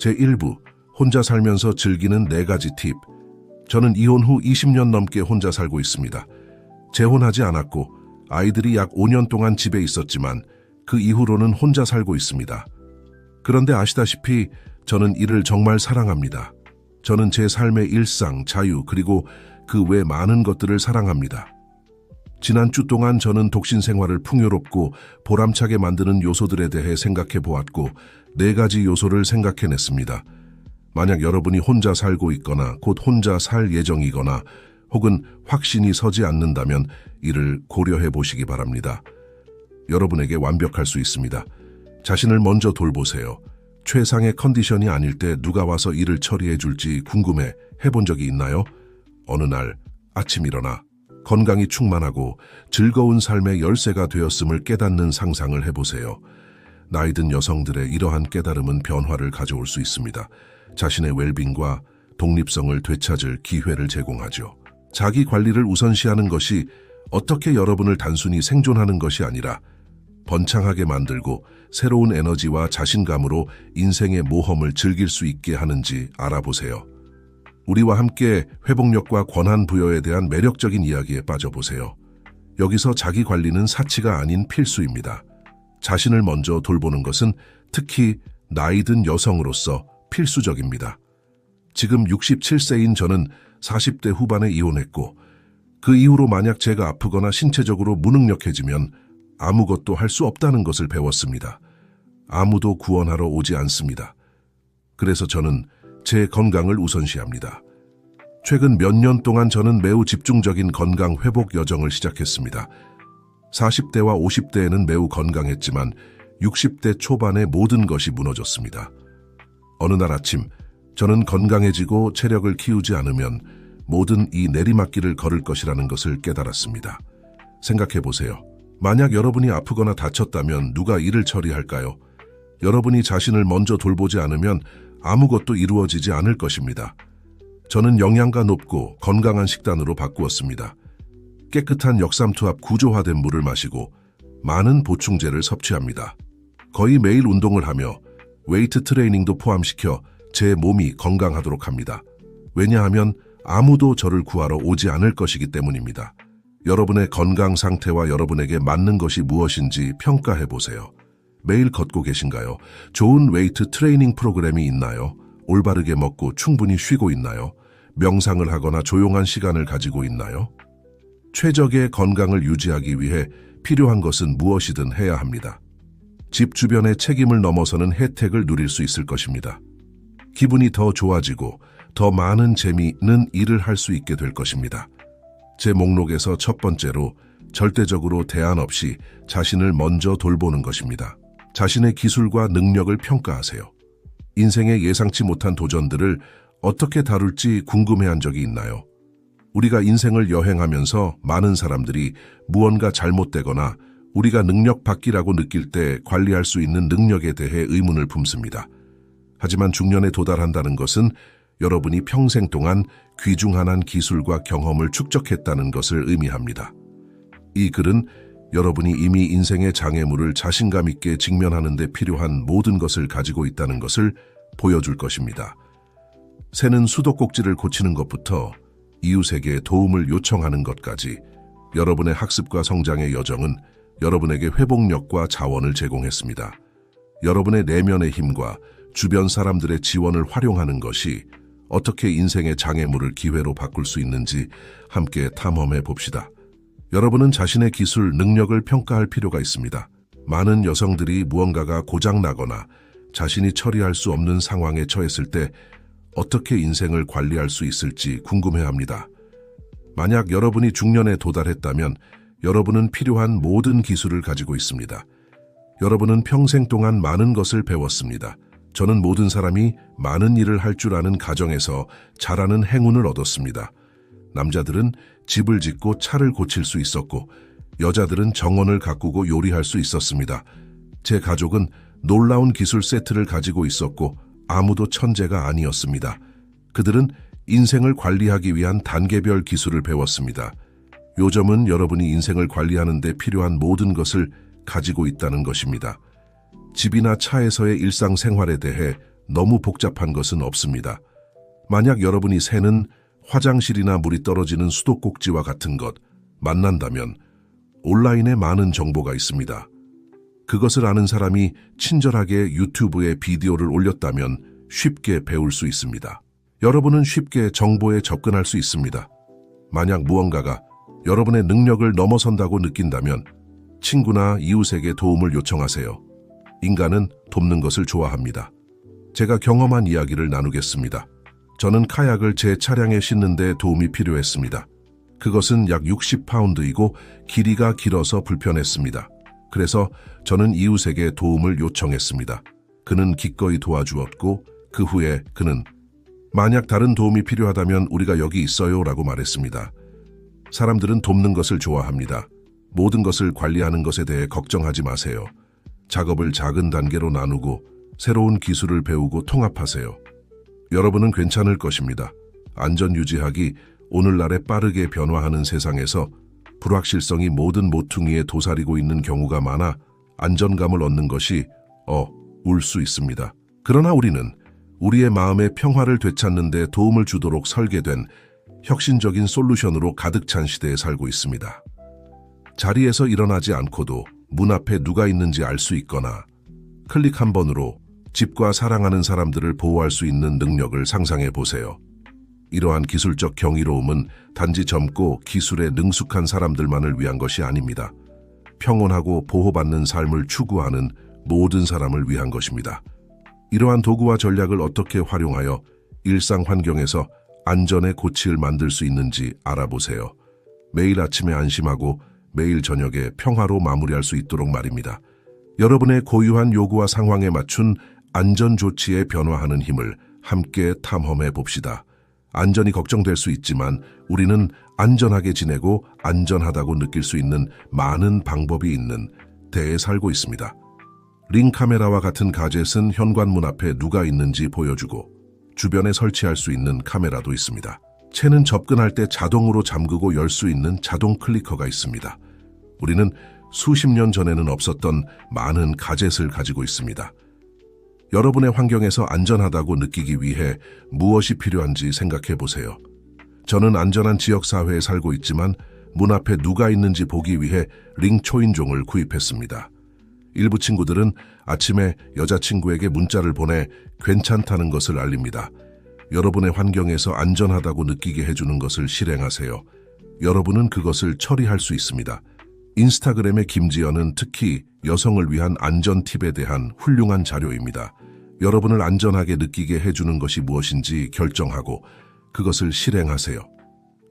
제1부, 혼자 살면서 즐기는 4가지 팁. 저는 이혼 후 20년 넘게 혼자 살고 있습니다. 재혼하지 않았고 아이들이 약 5년 동안 집에 있었지만 그 이후로는 혼자 살고 있습니다. 그런데 아시다시피 저는 이를 정말 사랑합니다. 저는 제 삶의 일상, 자유, 그리고 그 외 많은 것들을 사랑합니다. 지난 주 동안 저는 독신 생활을 풍요롭고 보람차게 만드는 요소들에 대해 생각해 보았고 4가지 요소를 생각해냈습니다. 만약 여러분이 혼자 살고 있거나 곧 혼자 살 예정이거나 혹은 확신이 서지 않는다면 이를 고려해 보시기 바랍니다. 여러분에게 완벽할 수 있습니다. 자신을 먼저 돌보세요. 최상의 컨디션이 아닐 때 누가 와서 일을 처리해 줄지 궁금해 해본 적이 있나요? 어느 날 아침 일어나 건강이 충만하고 즐거운 삶의 열쇠가 되었음을 깨닫는 상상을 해보세요. 나이든 여성들의 이러한 깨달음은 변화를 가져올 수 있습니다. 자신의 웰빙과 독립성을 되찾을 기회를 제공하죠. 자기 관리를 우선시하는 것이 어떻게 여러분을 단순히 생존하는 것이 아니라 번창하게 만들고 새로운 에너지와 자신감으로 인생의 모험을 즐길 수 있게 하는지 알아보세요. 우리와 함께 회복력과 권한 부여에 대한 매력적인 이야기에 빠져보세요. 여기서 자기 관리는 사치가 아닌 필수입니다. 자신을 먼저 돌보는 것은 특히 나이든 여성으로서 필수적입니다. 지금 67세인 저는 40대 후반에 이혼했고 그 이후로 만약 제가 아프거나 신체적으로 무능력해지면 아무것도 할 수 없다는 것을 배웠습니다. 아무도 구원하러 오지 않습니다. 그래서 저는 제 건강을 우선시합니다. 최근 몇 년 동안 저는 매우 집중적인 건강 회복 여정을 시작했습니다. 40대와 50대에는 매우 건강했지만 60대 초반에 모든 것이 무너졌습니다. 어느 날 아침 저는 건강해지고 체력을 키우지 않으면 모든 이 내리막길을 걸을 것이라는 것을 깨달았습니다. 생각해보세요. 만약 여러분이 아프거나 다쳤다면 누가 일을 처리할까요? 여러분이 자신을 먼저 돌보지 않으면 아무것도 이루어지지 않을 것입니다. 저는 영양가 높고 건강한 식단으로 바꾸었습니다. 깨끗한 역삼투압 구조화된 물을 마시고 많은 보충제를 섭취합니다. 거의 매일 운동을 하며 웨이트 트레이닝도 포함시켜 제 몸이 건강하도록 합니다. 왜냐하면 아무도 저를 구하러 오지 않을 것이기 때문입니다. 여러분의 건강 상태와 여러분에게 맞는 것이 무엇인지 평가해 보세요. 매일 걷고 계신가요? 좋은 웨이트 트레이닝 프로그램이 있나요? 올바르게 먹고 충분히 쉬고 있나요? 명상을 하거나 조용한 시간을 가지고 있나요? 최적의 건강을 유지하기 위해 필요한 것은 무엇이든 해야 합니다. 집 주변의 책임을 넘어서는 혜택을 누릴 수 있을 것입니다. 기분이 더 좋아지고 더 많은 재미있는 일을 할 수 있게 될 것입니다. 제 목록에서 첫 번째로 절대적으로 대안 없이 자신을 먼저 돌보는 것입니다. 자신의 기술과 능력을 평가하세요. 인생의 예상치 못한 도전들을 어떻게 다룰지 궁금해한 적이 있나요? 우리가 인생을 여행하면서 많은 사람들이 무언가 잘못되거나 우리가 능력 밖이라고 느낄 때 관리할 수 있는 능력에 대해 의문을 품습니다. 하지만 중년에 도달한다는 것은 여러분이 평생 동안 귀중한 기술과 경험을 축적했다는 것을 의미합니다. 이 글은 여러분이 이미 인생의 장애물을 자신감 있게 직면하는 데 필요한 모든 것을 가지고 있다는 것을 보여줄 것입니다. 새는 수도꼭지를 고치는 것부터 이웃에게 도움을 요청하는 것까지 여러분의 학습과 성장의 여정은 여러분에게 회복력과 자원을 제공했습니다. 여러분의 내면의 힘과 주변 사람들의 지원을 활용하는 것이 어떻게 인생의 장애물을 기회로 바꿀 수 있는지 함께 탐험해 봅시다. 여러분은 자신의 기술, 능력을 평가할 필요가 있습니다. 많은 여성들이 무언가가 고장나거나 자신이 처리할 수 없는 상황에 처했을 때 어떻게 인생을 관리할 수 있을지 궁금해합니다. 만약 여러분이 중년에 도달했다면 여러분은 필요한 모든 기술을 가지고 있습니다. 여러분은 평생 동안 많은 것을 배웠습니다. 저는 모든 사람이 많은 일을 할 줄 아는 가정에서 자라는 행운을 얻었습니다. 남자들은 집을 짓고 차를 고칠 수 있었고 여자들은 정원을 가꾸고 요리할 수 있었습니다. 제 가족은 놀라운 기술 세트를 가지고 있었고 아무도 천재가 아니었습니다. 그들은 인생을 관리하기 위한 단계별 기술을 배웠습니다. 요점은 여러분이 인생을 관리하는 데 필요한 모든 것을 가지고 있다는 것입니다. 집이나 차에서의 일상생활에 대해 너무 복잡한 것은 없습니다. 만약 여러분이 새는 화장실이나 물이 떨어지는 수도꼭지와 같은 것 만난다면 온라인에 많은 정보가 있습니다. 그것을 아는 사람이 친절하게 유튜브에 비디오를 올렸다면 쉽게 배울 수 있습니다. 여러분은 쉽게 정보에 접근할 수 있습니다. 만약 무언가가 여러분의 능력을 넘어선다고 느낀다면 친구나 이웃에게 도움을 요청하세요. 인간은 돕는 것을 좋아합니다. 제가 경험한 이야기를 나누겠습니다. 저는 카약을 제 차량에 싣는데 도움이 필요했습니다. 그것은 약 60파운드이고 길이가 길어서 불편했습니다. 그래서 저는 이웃에게 도움을 요청했습니다. 그는 기꺼이 도와주었고 그 후에 그는 만약 다른 도움이 필요하다면 우리가 여기 있어요 라고 말했습니다. 사람들은 돕는 것을 좋아합니다. 모든 것을 관리하는 것에 대해 걱정하지 마세요. 작업을 작은 단계로 나누고 새로운 기술을 배우고 통합하세요. 여러분은 괜찮을 것입니다. 안전 유지하기, 오늘날의 빠르게 변화하는 세상에서 불확실성이 모든 모퉁이에 도사리고 있는 경우가 많아 안전감을 얻는 것이 울 수 있습니다. 그러나 우리는 우리의 마음의 평화를 되찾는 데 도움을 주도록 설계된 혁신적인 솔루션으로 가득 찬 시대에 살고 있습니다. 자리에서 일어나지 않고도 문 앞에 누가 있는지 알 수 있거나 클릭 한 번으로 집과 사랑하는 사람들을 보호할 수 있는 능력을 상상해 보세요. 이러한 기술적 경이로움은 단지 젊고 기술에 능숙한 사람들만을 위한 것이 아닙니다. 평온하고 보호받는 삶을 추구하는 모든 사람을 위한 것입니다. 이러한 도구와 전략을 어떻게 활용하여 일상 환경에서 안전의 고치를 만들 수 있는지 알아보세요. 매일 아침에 안심하고 매일 저녁에 평화로 마무리할 수 있도록 말입니다. 여러분의 고유한 요구와 상황에 맞춘 안전 조치에 변화하는 힘을 함께 탐험해 봅시다. 안전이 걱정될 수 있지만 우리는 안전하게 지내고 안전하다고 느낄 수 있는 많은 방법이 있는 대에 살고 있습니다. 링 카메라와 같은 가젯은 현관문 앞에 누가 있는지 보여주고 주변에 설치할 수 있는 카메라도 있습니다. 채는 접근할 때 자동으로 잠그고 열 수 있는 자동 클리커가 있습니다. 우리는 수십 년 전에는 없었던 많은 가젯을 가지고 있습니다. 여러분의 환경에서 안전하다고 느끼기 위해 무엇이 필요한지 생각해 보세요. 저는 안전한 지역사회에 살고 있지만 문 앞에 누가 있는지 보기 위해 링 초인종을 구입했습니다. 일부 친구들은 아침에 여자친구에게 문자를 보내 괜찮다는 것을 알립니다. 여러분의 환경에서 안전하다고 느끼게 해주는 것을 실행하세요. 여러분은 그것을 처리할 수 있습니다. 인스타그램의 김지연은 특히 여성을 위한 안전 팁에 대한 훌륭한 자료입니다. 여러분을 안전하게 느끼게 해주는 것이 무엇인지 결정하고 그것을 실행하세요.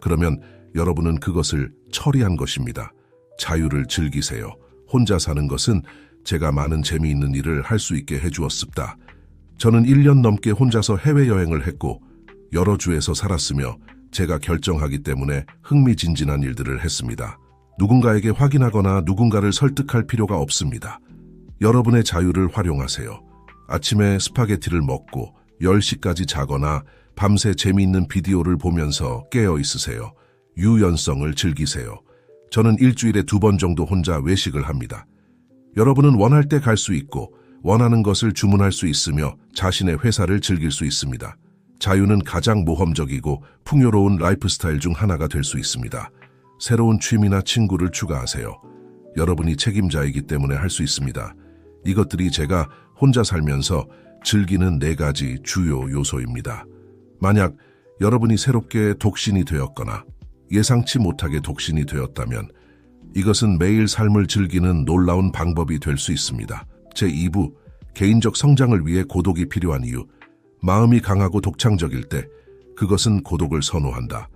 그러면 여러분은 그것을 처리한 것입니다. 자유를 즐기세요. 혼자 사는 것은 제가 많은 재미있는 일을 할 수 있게 해주었습니다. 저는 1년 넘게 혼자서 해외여행을 했고 여러 주에서 살았으며 제가 결정하기 때문에 흥미진진한 일들을 했습니다. 누군가에게 확인하거나 누군가를 설득할 필요가 없습니다. 여러분의 자유를 활용하세요. 아침에 스파게티를 먹고 10시까지 자거나 밤새 재미있는 비디오를 보면서 깨어 있으세요. 유연성을 즐기세요. 저는 일주일에 2번 정도 혼자 외식을 합니다. 여러분은 원할 때 갈 수 있고 원하는 것을 주문할 수 있으며 자신의 회사를 즐길 수 있습니다. 자유는 가장 모험적이고 풍요로운 라이프 스타일 중 하나가 될 수 있습니다. 새로운 취미나 친구를 추가하세요. 여러분이 책임자이기 때문에 할 수 있습니다. 이것들이 제가 혼자 살면서 즐기는 4가지 주요 요소입니다. 만약 여러분이 새롭게 독신이 되었거나 예상치 못하게 독신이 되었다면 이것은 매일 삶을 즐기는 놀라운 방법이 될 수 있습니다. 제2부, 개인적 성장을 위해 고독이 필요한 이유. 마음이 강하고 독창적일 때 그것은 고독을 선호한다.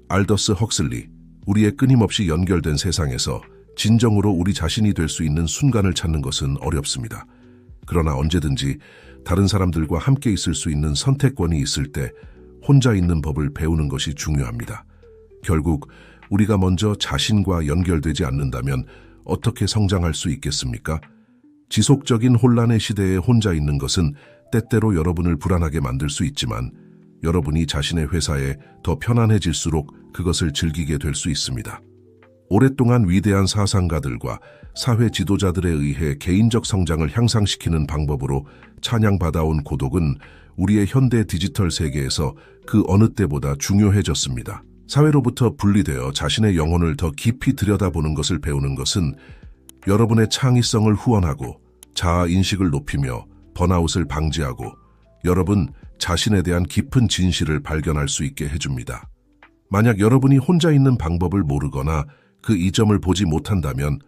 알더스 헉슬리, 우리의 끊임없이 연결된 세상에서 진정으로 우리 자신이 될 수 있는 순간을 찾는 것은 어렵습니다. 그러나 언제든지 다른 사람들과 함께 있을 수 있는 선택권이 있을 때 혼자 있는 법을 배우는 것이 중요합니다. 결국 우리가 먼저 자신과 연결되지 않는다면 어떻게 성장할 수 있겠습니까? 지속적인 혼란의 시대에 혼자 있는 것은 때때로 여러분을 불안하게 만들 수 있지만 여러분이 자신의 회사에 더 편안해질수록 그것을 즐기게 될 수 있습니다. 오랫동안 위대한 사상가들과 사회 지도자들에 의해 개인적 성장을 향상시키는 방법으로 찬양받아온 고독은 우리의 현대 디지털 세계에서 그 어느 때보다 중요해졌습니다. 사회로부터 분리되어 자신의 영혼을 더 깊이 들여다보는 것을 배우는 것은 여러분의 창의성을 후원하고 자아인식을 높이며 번아웃을 방지하고 여러분 자신에 대한 깊은 진실을 발견할 수 있게 해줍니다. 만약 여러분이 혼자 있는 방법을 모르거나 그 이점을 보지 못한다면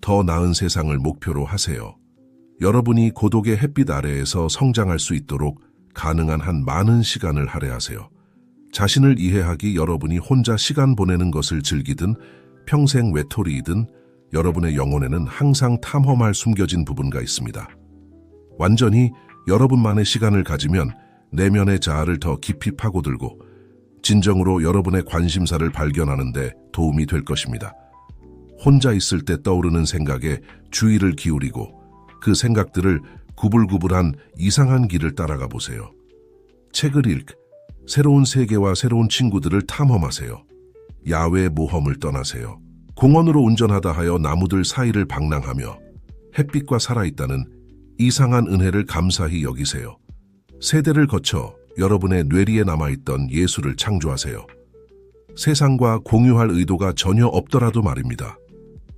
더 나은 세상을 목표로 하세요. 여러분이 고독의 햇빛 아래에서 성장할 수 있도록 가능한 한 많은 시간을 할애하세요. 자신을 이해하기 여러분이 혼자 시간 보내는 것을 즐기든 평생 외톨이이든 여러분의 영혼에는 항상 탐험할 숨겨진 부분가 있습니다. 완전히 여러분만의 시간을 가지면 내면의 자아를 더 깊이 파고들고 진정으로 여러분의 관심사를 발견하는 데 도움이 될 것입니다. 혼자 있을 때 떠오르는 생각에 주의를 기울이고 그 생각들을 구불구불한 이상한 길을 따라가 보세요. 책을 새로운 세계와 새로운 친구들을 탐험하세요. 야외 모험을 떠나세요. 공원으로 운전하다 하여 나무들 사이를 방랑하며 햇빛과 살아있다는 이상한 은혜를 감사히 여기세요. 세대를 거쳐 여러분의 뇌리에 남아있던 예술을 창조하세요. 세상과 공유할 의도가 전혀 없더라도 말입니다.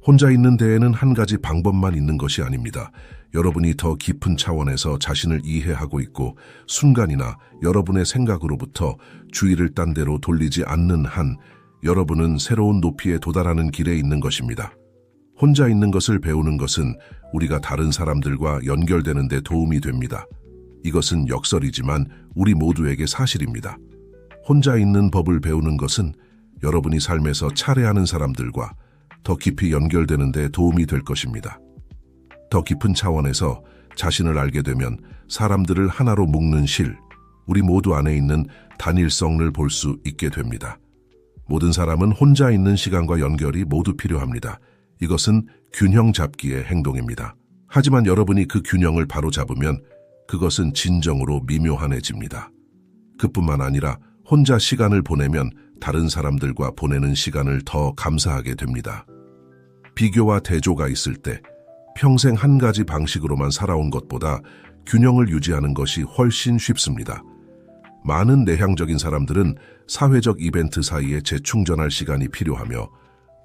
혼자 있는 데에는 한 가지 방법만 있는 것이 아닙니다. 여러분이 더 깊은 차원에서 자신을 이해하고 있고 순간이나 여러분의 생각으로부터 주의를 딴 데로 돌리지 않는 한 여러분은 새로운 높이에 도달하는 길에 있는 것입니다. 혼자 있는 것을 배우는 것은 우리가 다른 사람들과 연결되는 데 도움이 됩니다. 이것은 역설이지만 우리 모두에게 사실입니다. 혼자 있는 법을 배우는 것은 여러분이 삶에서 차례하는 사람들과 더 깊이 연결되는 데 도움이 될 것입니다. 더 깊은 차원에서 자신을 알게 되면 사람들을 하나로 묶는 실, 우리 모두 안에 있는 단일성을 볼 수 있게 됩니다. 모든 사람은 혼자 있는 시간과 연결이 모두 필요합니다. 이것은 균형 잡기의 행동입니다. 하지만 여러분이 그 균형을 바로 잡으면 그것은 진정으로 미묘한해집니다. 그뿐만 아니라 혼자 시간을 보내면 다른 사람들과 보내는 시간을 더 감사하게 됩니다. 비교와 대조가 있을 때 평생 한 가지 방식으로만 살아온 것보다 균형을 유지하는 것이 훨씬 쉽습니다. 많은 내향적인 사람들은 사회적 이벤트 사이에 재충전할 시간이 필요하며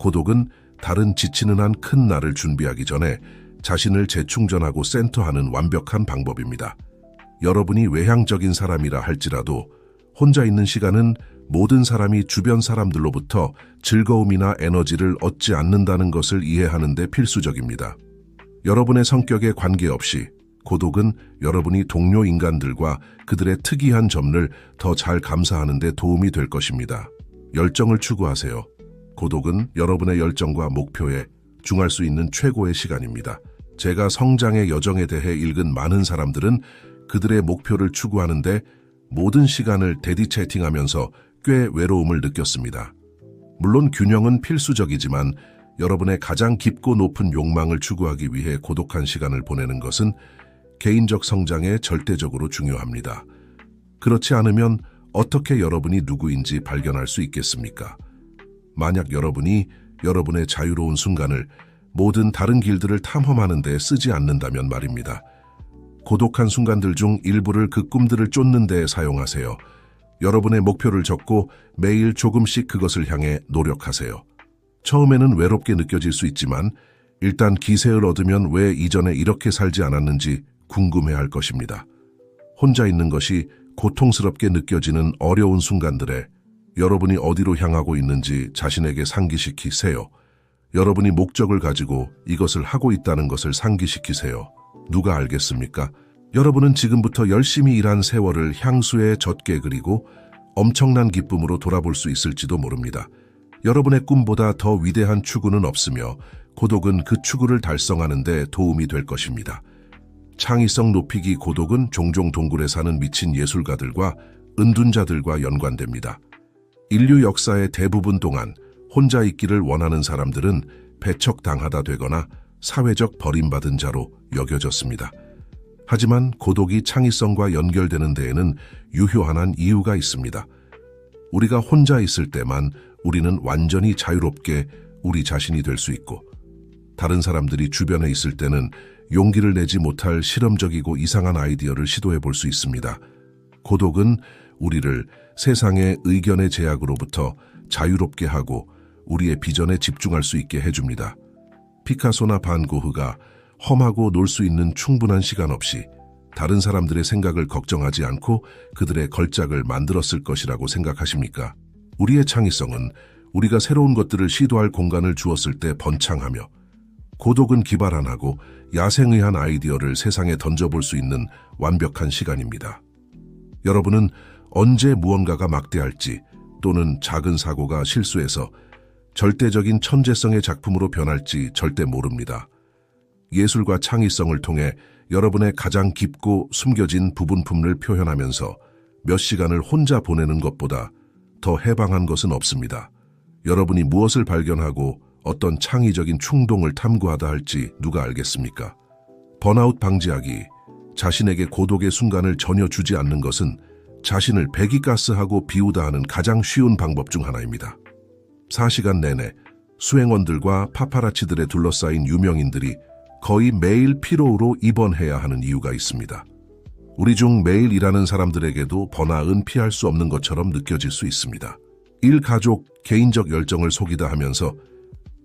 고독은 다른 지치는 한 큰 날을 준비하기 전에 자신을 재충전하고 센터하는 완벽한 방법입니다. 여러분이 외향적인 사람이라 할지라도 혼자 있는 시간은 모든 사람이 주변 사람들로부터 즐거움이나 에너지를 얻지 않는다는 것을 이해하는 데 필수적입니다. 여러분의 성격에 관계없이 고독은 여러분이 동료 인간들과 그들의 특이한 점을 더 잘 감사하는 데 도움이 될 것입니다. 열정을 추구하세요. 고독은 여러분의 열정과 목표에 중할 수 있는 최고의 시간입니다. 제가 성장의 여정에 대해 읽은 많은 사람들은 그들의 목표를 추구하는데 모든 시간을 데디 채팅하면서 꽤 외로움을 느꼈습니다. 물론 균형은 필수적이지만 여러분의 가장 깊고 높은 욕망을 추구하기 위해 고독한 시간을 보내는 것은 개인적 성장에 절대적으로 중요합니다. 그렇지 않으면 어떻게 여러분이 누구인지 발견할 수 있겠습니까? 만약 여러분이 여러분의 자유로운 순간을 모든 다른 길들을 탐험하는 데 쓰지 않는다면 말입니다. 고독한 순간들 중 일부를 그 꿈들을 쫓는 데 사용하세요. 여러분의 목표를 적고 매일 조금씩 그것을 향해 노력하세요. 처음에는 외롭게 느껴질 수 있지만 일단 기세를 얻으면 왜 이전에 이렇게 살지 않았는지 궁금해할 것입니다. 혼자 있는 것이 고통스럽게 느껴지는 어려운 순간들에 여러분이 어디로 향하고 있는지 자신에게 상기시키세요. 여러분이 목적을 가지고 이것을 하고 있다는 것을 상기시키세요. 누가 알겠습니까? 여러분은 지금부터 열심히 일한 세월을 향수에 젖게 그리고 엄청난 기쁨으로 돌아볼 수 있을지도 모릅니다. 여러분의 꿈보다 더 위대한 추구는 없으며 고독은 그 추구를 달성하는 데 도움이 될 것입니다. 창의성 높이기 고독은 종종 동굴에 사는 미친 예술가들과 은둔자들과 연관됩니다. 인류 역사의 대부분 동안 혼자 있기를 원하는 사람들은 배척당하다 되거나 사회적 버림받은 자로 여겨졌습니다. 하지만 고독이 창의성과 연결되는 데에는 유효한 이유가 있습니다. 우리가 혼자 있을 때만 우리는 완전히 자유롭게 우리 자신이 될 수 있고, 다른 사람들이 주변에 있을 때는 용기를 내지 못할 실험적이고 이상한 아이디어를 시도해 볼 수 있습니다. 고독은 우리를 세상의 의견의 제약으로부터 자유롭게 하고 우리의 비전에 집중할 수 있게 해줍니다. 피카소나 반 고흐가 험하고 놀 수 있는 충분한 시간 없이 다른 사람들의 생각을 걱정하지 않고 그들의 걸작을 만들었을 것이라고 생각하십니까? 우리의 창의성은 우리가 새로운 것들을 시도할 공간을 주었을 때 번창하며, 고독은 기발 안 하고 야생의한 아이디어를 세상에 던져볼 수 있는 완벽한 시간입니다. 여러분은 언제 무언가가 막대할지 또는 작은 사고가 실수해서 절대적인 천재성의 작품으로 변할지 절대 모릅니다. 예술과 창의성을 통해 여러분의 가장 깊고 숨겨진 부분품을 표현하면서 몇 시간을 혼자 보내는 것보다 더 해방한 것은 없습니다. 여러분이 무엇을 발견하고 어떤 창의적인 충동을 탐구하다 할지 누가 알겠습니까? 번아웃 방지하기, 자신에게 고독의 순간을 전혀 주지 않는 것은 자신을 배기가스하고 비우다 하는 가장 쉬운 방법 중 하나입니다. 4시간 내내 수행원들과 파파라치들에 둘러싸인 유명인들이 거의 매일 피로우로 입원해야 하는 이유가 있습니다. 우리 중 매일 일하는 사람들에게도 번아웃은 피할 수 없는 것처럼 느껴질 수 있습니다. 일, 가족, 개인적 열정을 속이다 하면서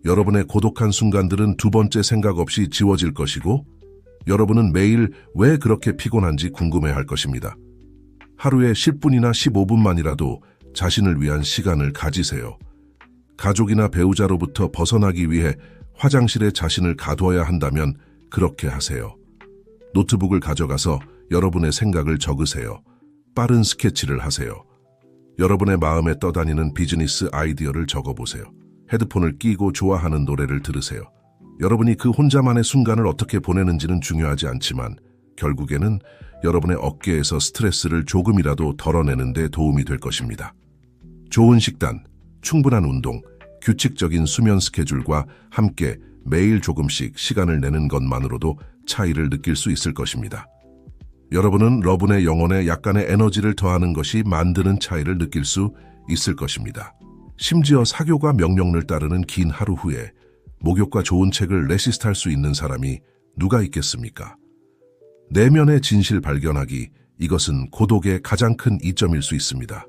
여러분의 고독한 순간들은 두 번째 생각 없이 지워질 것이고, 여러분은 매일 왜 그렇게 피곤한지 궁금해할 것입니다. 하루에 10분이나 15분만이라도 자신을 위한 시간을 가지세요. 가족이나 배우자로부터 벗어나기 위해 화장실에 자신을 가둬야 한다면 그렇게 하세요. 노트북을 가져가서 여러분의 생각을 적으세요. 빠른 스케치를 하세요. 여러분의 마음에 떠다니는 비즈니스 아이디어를 적어보세요. 헤드폰을 끼고 좋아하는 노래를 들으세요. 여러분이 그 혼자만의 순간을 어떻게 보내는지는 중요하지 않지만 결국에는 여러분의 어깨에서 스트레스를 조금이라도 덜어내는 데 도움이 될 것입니다. 좋은 식단, 충분한 운동, 규칙적인 수면 스케줄과 함께 매일 조금씩 시간을 내는 것만으로도 차이를 느낄 수 있을 것입니다. 여러분은 여러분의 영혼에 약간의 에너지를 더하는 것이 만드는 차이를 느낄 수 있을 것입니다. 심지어 사교과 명령을 따르는 긴 하루 후에 목욕과 좋은 책을 레시스트할 수 있는 사람이 누가 있겠습니까? 내면의 진실 발견하기, 이것은 고독의 가장 큰 이점일 수 있습니다.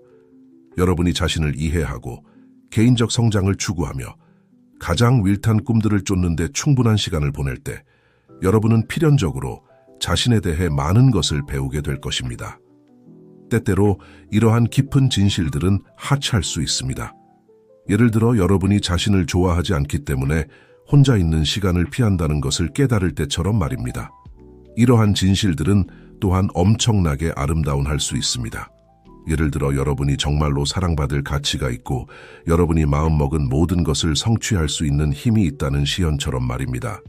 여러분이 자신을 이해하고 개인적 성장을 추구하며 가장 윌탄 꿈들을 쫓는 데 충분한 시간을 보낼 때 여러분은 필연적으로 자신에 대해 많은 것을 배우게 될 것입니다. 때때로 이러한 깊은 진실들은 하찮을 수 있습니다. 예를 들어 여러분이 자신을 좋아하지 않기 때문에 혼자 있는 시간을 피한다는 것을 깨달을 때처럼 말입니다. 이러한 진실들은 또한 엄청나게 아름다운 할 수 있습니다. 예를 들어 여러분이 정말로 사랑받을 가치가 있고 여러분이 마음먹은 모든 것을 성취할 수 있는 힘이 있다는 시연처럼 말입니다.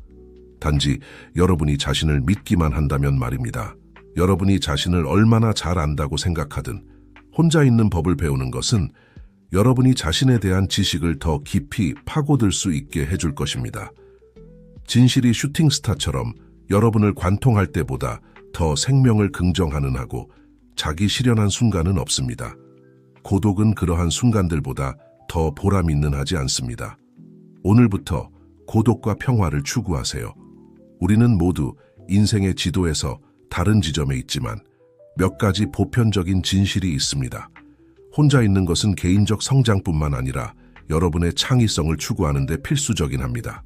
단지 여러분이 자신을 믿기만 한다면 말입니다. 여러분이 자신을 얼마나 잘 안다고 생각하든 혼자 있는 법을 배우는 것은 여러분이 자신에 대한 지식을 더 깊이 파고들 수 있게 해줄 것입니다. 진실이 슈팅스타처럼 여러분을 관통할 때보다 더 생명을 긍정하는 하고 자기 실현한 순간은 없습니다. 고독은 그러한 순간들보다 더 보람 있는 하지 않습니다. 오늘부터 고독과 평화를 추구하세요. 우리는 모두 인생의 지도에서 다른 지점에 있지만 몇 가지 보편적인 진실이 있습니다. 혼자 있는 것은 개인적 성장뿐만 아니라 여러분의 창의성을 추구하는 데 필수적인 합니다.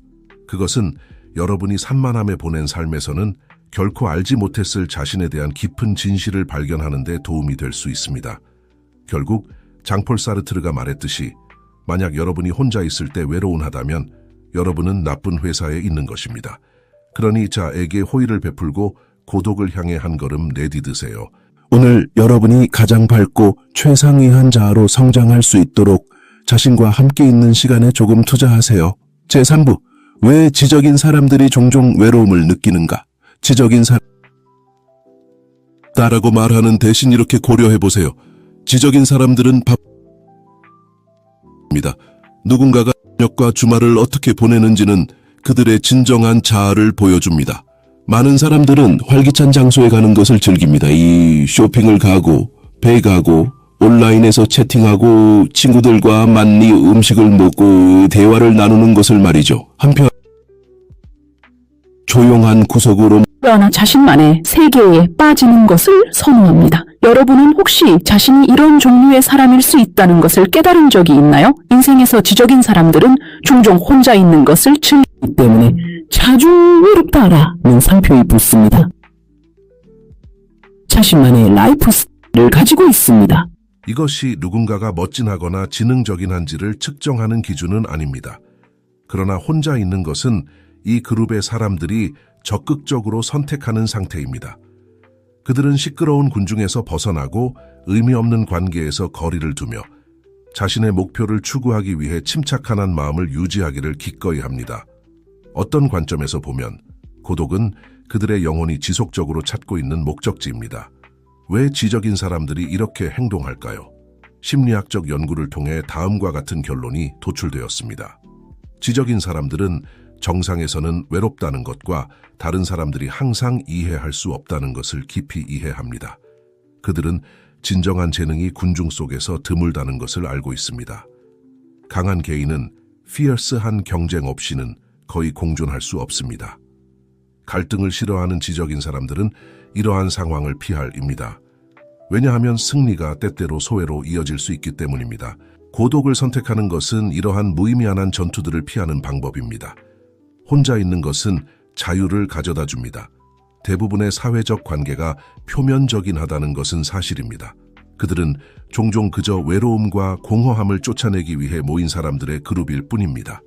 그것은 여러분이 산만함에 보낸 삶에서는 결코 알지 못했을 자신에 대한 깊은 진실을 발견하는 데 도움이 될 수 있습니다. 결국 장폴 사르트르가 말했듯이 만약 여러분이 혼자 있을 때 외로운하다면 여러분은 나쁜 회사에 있는 것입니다. 그러니 자에게 호의를 베풀고 고독을 향해 한 걸음 내디드세요. 오늘 여러분이 가장 밝고 최상위한 자아로 성장할 수 있도록 자신과 함께 있는 시간에 조금 투자하세요. 제3부, 왜 지적인 사람들이 종종 외로움을 느끼는가? 지적인 사람 다라고 말하는 대신 이렇게 고려해보세요. 지적인 사람들은 바쁩니다. 누군가가 저녁과 주말을 어떻게 보내는지는 그들의 진정한 자아를 보여줍니다. 많은 사람들은 활기찬 장소에 가는 것을 즐깁니다. 이 쇼핑을 가고, 배 가고, 온라인에서 채팅하고 친구들과 만나 음식을 먹고 대화를 나누는 것을 말이죠. 한편 조용한 구석으로 나 자신만의 세계에 빠지는 것을 선호합니다. 여러분은 혹시 자신이 이런 종류의 사람일 수 있다는 것을 깨달은 적이 있나요? 인생에서 지적인 사람들은 종종 혼자 있는 것을 즐기기 때문에 자주 외롭다라는 상표에 붙습니다. 자신만의 라이프 스타일을 가지고 있습니다. 이것이 누군가가 멋진하거나 지능적인 한지를 측정하는 기준은 아닙니다. 그러나 혼자 있는 것은 이 그룹의 사람들이 적극적으로 선택하는 상태입니다. 그들은 시끄러운 군중에서 벗어나고 의미 없는 관계에서 거리를 두며 자신의 목표를 추구하기 위해 침착한 마음을 유지하기를 기꺼이 합니다. 어떤 관점에서 보면 고독은 그들의 영혼이 지속적으로 찾고 있는 목적지입니다. 왜 지적인 사람들이 이렇게 행동할까요? 심리학적 연구를 통해 다음과 같은 결론이 도출되었습니다. 지적인 사람들은 정상에서는 외롭다는 것과 다른 사람들이 항상 이해할 수 없다는 것을 깊이 이해합니다. 그들은 진정한 재능이 군중 속에서 드물다는 것을 알고 있습니다. 강한 개인은 피어스한 경쟁 없이는 거의 공존할 수 없습니다. 갈등을 싫어하는 지적인 사람들은 이러한 상황을 피할입니다. 왜냐하면 승리가 때때로 소외로 이어질 수 있기 때문입니다. 고독을 선택하는 것은 이러한 무의미한 전투들을 피하는 방법입니다. 혼자 있는 것은 자유를 가져다 줍니다. 대부분의 사회적 관계가 표면적인 하다는 것은 사실입니다. 그들은 종종 그저 외로움과 공허함을 쫓아내기 위해 모인 사람들의 그룹일 뿐입니다.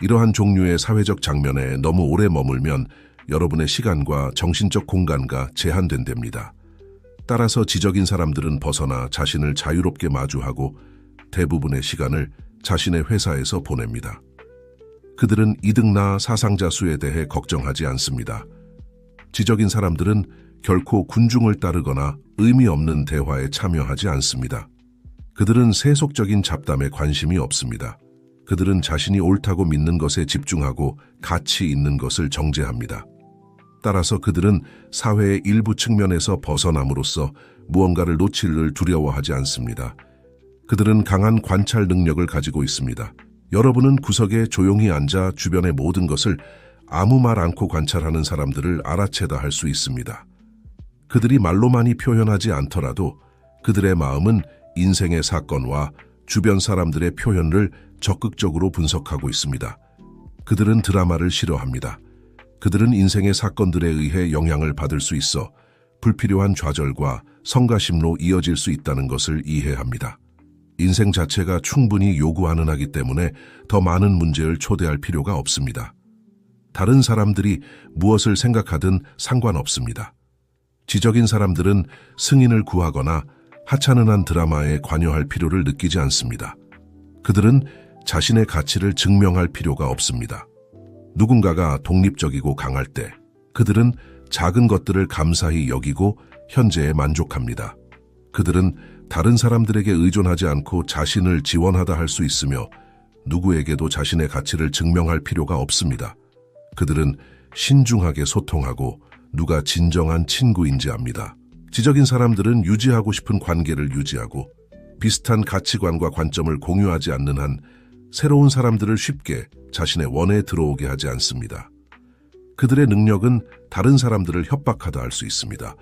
이러한 종류의 사회적 장면에 너무 오래 머물면 여러분의 시간과 정신적 공간과 제한된답니다. 따라서 지적인 사람들은 벗어나 자신을 자유롭게 마주하고 대부분의 시간을 자신의 회사에서 보냅니다. 그들은 이득나 사상자 수에 대해 걱정하지 않습니다. 지적인 사람들은 결코 군중을 따르거나 의미 없는 대화에 참여하지 않습니다. 그들은 세속적인 잡담에 관심이 없습니다. 그들은 자신이 옳다고 믿는 것에 집중하고 가치 있는 것을 정죄합니다. 따라서 그들은 사회의 일부 측면에서 벗어남으로써 무언가를 놓칠를 두려워하지 않습니다. 그들은 강한 관찰 능력을 가지고 있습니다. 여러분은 구석에 조용히 앉아 주변의 모든 것을 아무 말 않고 관찰하는 사람들을 알아채다 할 수 있습니다. 그들이 말로만이 표현하지 않더라도 그들의 마음은 인생의 사건과 주변 사람들의 표현을 적극적으로 분석하고 있습니다. 그들은 드라마를 싫어합니다. 그들은 인생의 사건들에 의해 영향을 받을 수 있어 불필요한 좌절과 성가심로 이어질 수 있다는 것을 이해합니다. 인생 자체가 충분히 요구하는 하기 때문에 더 많은 문제를 초대할 필요가 없습니다. 다른 사람들이 무엇을 생각하든 상관없습니다. 지적인 사람들은 승인을 구하거나 하찮은 드라마에 관여할 필요를 느끼지 않습니다. 그들은 자신의 가치를 증명할 필요가 없습니다. 누군가가 독립적이고 강할 때 그들은 작은 것들을 감사히 여기고 현재에 만족합니다. 그들은 다른 사람들에게 의존하지 않고 자신을 지원하다 할 수 있으며 누구에게도 자신의 가치를 증명할 필요가 없습니다. 그들은 신중하게 소통하고 누가 진정한 친구인지 압니다. 지적인 사람들은 유지하고 싶은 관계를 유지하고 비슷한 가치관과 관점을 공유하지 않는 한 새로운 사람들을 쉽게 자신의 원에 들어오게 하지 않습니다. 그들의 능력은 다른 사람들을 협박하다 할 수 있습니다.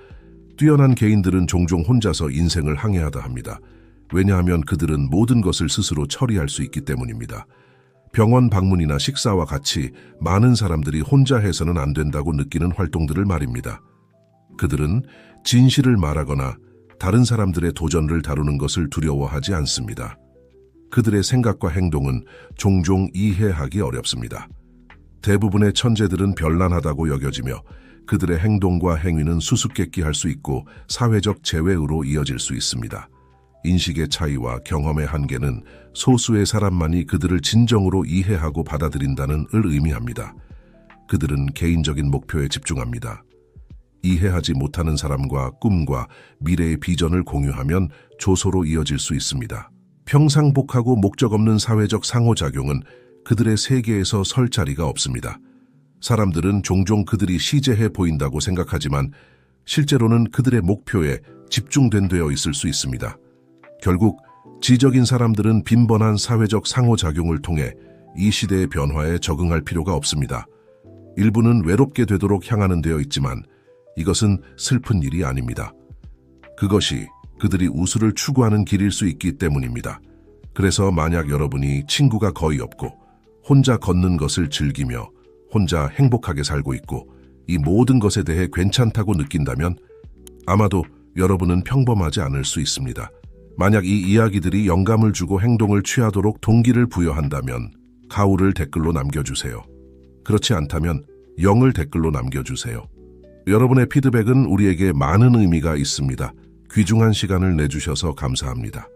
뛰어난 개인들은 종종 혼자서 인생을 항해하다 합니다. 왜냐하면 그들은 모든 것을 스스로 처리할 수 있기 때문입니다. 병원 방문이나 식사와 같이 많은 사람들이 혼자 해서는 안 된다고 느끼는 활동들을 말입니다. 그들은 진실을 말하거나 다른 사람들의 도전을 다루는 것을 두려워하지 않습니다. 그들의 생각과 행동은 종종 이해하기 어렵습니다. 대부분의 천재들은 별난하다고 여겨지며 그들의 행동과 행위는 수수께끼할 수 있고 사회적 제외로 이어질 수 있습니다. 인식의 차이와 경험의 한계는 소수의 사람만이 그들을 진정으로 이해하고 받아들인다는 을 의미합니다. 그들은 개인적인 목표에 집중합니다. 이해하지 못하는 사람과 꿈과 미래의 비전을 공유하면 조소로 이어질 수 있습니다. 평상복하고 목적 없는 사회적 상호작용은 그들의 세계에서 설 자리가 없습니다. 사람들은 종종 그들이 시제해 보인다고 생각하지만 실제로는 그들의 목표에 집중되어 있을 수 있습니다. 결국 지적인 사람들은 빈번한 사회적 상호작용을 통해 이 시대의 변화에 적응할 필요가 없습니다. 일부는 외롭게 되도록 향하는 되어 있지만 이것은 슬픈 일이 아닙니다. 그것이 그들이 우수를 추구하는 길일 수 있기 때문입니다. 그래서 만약 여러분이 친구가 거의 없고 혼자 걷는 것을 즐기며 혼자 행복하게 살고 있고 이 모든 것에 대해 괜찮다고 느낀다면 아마도 여러분은 평범하지 않을 수 있습니다. 만약 이 이야기들이 영감을 주고 행동을 취하도록 동기를 부여한다면 가우를 댓글로 남겨주세요. 그렇지 않다면 0을 댓글로 남겨주세요. 여러분의 피드백은 우리에게 많은 의미가 있습니다. 귀중한 시간을 내주셔서 감사합니다.